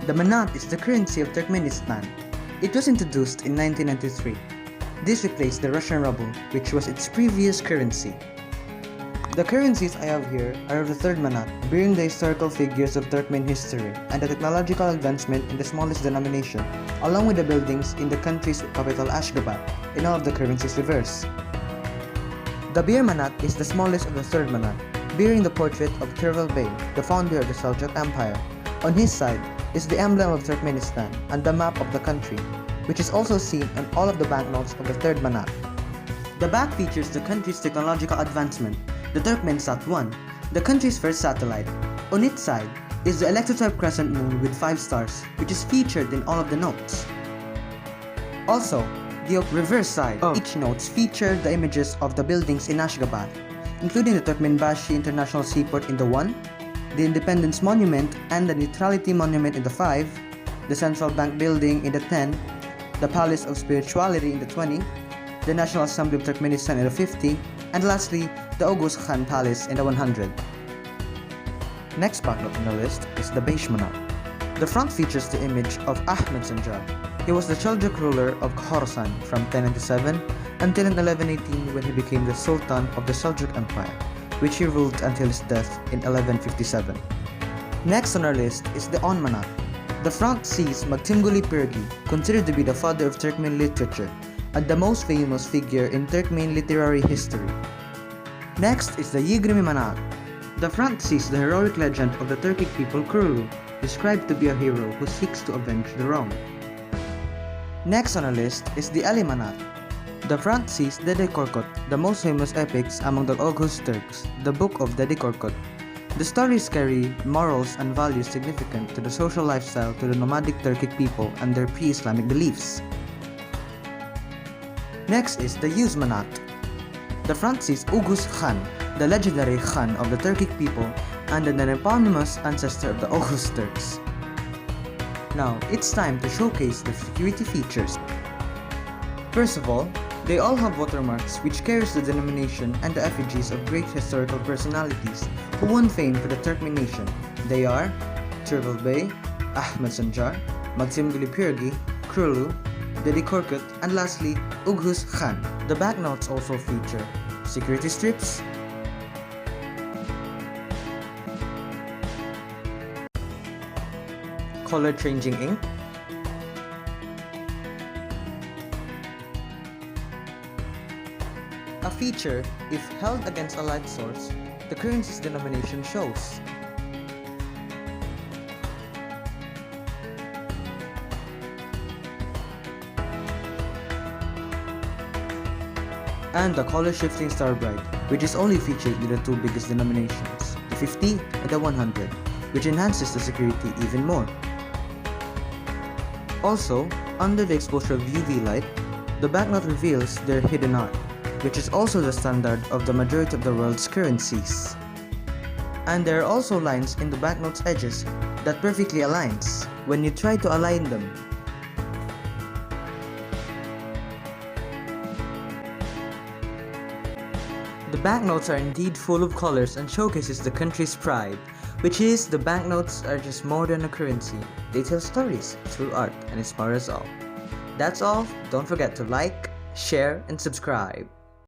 The Manat is the currency of Turkmenistan. It was introduced in 1993. This replaced the Russian ruble, which was its previous currency. The currencies I have here are of the third Manat, bearing the historical figures of Turkmen history and the technological advancement in the smallest denomination, along with the buildings in the country's capital Ashgabat, in all of the currencies reverse. The Bir Manat is the smallest of the third Manat, bearing the portrait of Turval Bey, the founder of the Seljuk Empire. On his side is the emblem of Turkmenistan and the map of the country, which is also seen on all of the banknotes of the third Manat. The back features the country's technological advancement, the Turkmensat-1, the country's first satellite. On its side is the electrotype crescent moon with 5 stars, which is featured in all of the notes. Also, the reverse side of each notes feature the images of the buildings in Ashgabat, including the Turkmenbashi International Seaport in the 1, the Independence Monument and the Neutrality Monument in the 5, the Central Bank Building in the 10, the Palace of Spirituality in the 20, the National Assembly of Turkmenistan in the 50, and lastly, the Oghuz Khan Palace in the 100. Next banknote on the list is the Beige Manat. The front features the image of Ahmed Sanjar. He was the Seljuk ruler of Khorasan from 1097 until in 1118 when he became the Sultan of the Seljuk Empire, which he ruled until his death in 1157. Next on our list is the On Manat. The front sees Magtimguli Pirgi, considered to be the father of Turkmen literature and the most famous figure in Turkmen literary history. Next is the Yigrimi Manat. The front sees the heroic legend of the Turkic people Kurulu, described to be a hero who seeks to avenge the wrong. Next on our list is the Ali Manat. The front sees Dede Korkut, the most famous epics among the Oghuz Turks, the Book of Dede Korkut. The stories carry morals and values significant to the social lifestyle to the nomadic Turkic people and their pre-Islamic beliefs. Next is the Yuz Manat. The front sees Oghuz Khan, the legendary Khan of the Turkic people and an eponymous ancestor of the Oghuz Turks. Now, it's time to showcase the security features. First of all, they all have watermarks which carries the denomination and the effigies of great historical personalities who won fame for the Turkmen nation. They are Turval Bey, Ahmed Sanjar, Magtimguli Pirgi, Kurulu, Dede Korkut, and lastly, Oghuz Khan. The banknotes also feature security strips, color-changing ink, a feature if held against a light source, the currency's denomination shows. And the color-shifting star bright, which is only featured in the 2 biggest denominations, the 50 and the 100, which enhances the security even more. Also, under the exposure of UV light, the banknote reveals their hidden art, which is also the standard of the majority of the world's currencies. And there are also lines in the banknote's edges that perfectly aligns when you try to align them. The banknotes are indeed full of colors and showcases the country's pride, which is the banknotes are just more than a currency. They tell stories through art and inspire us all. That's all. Don't forget to like, share, and subscribe.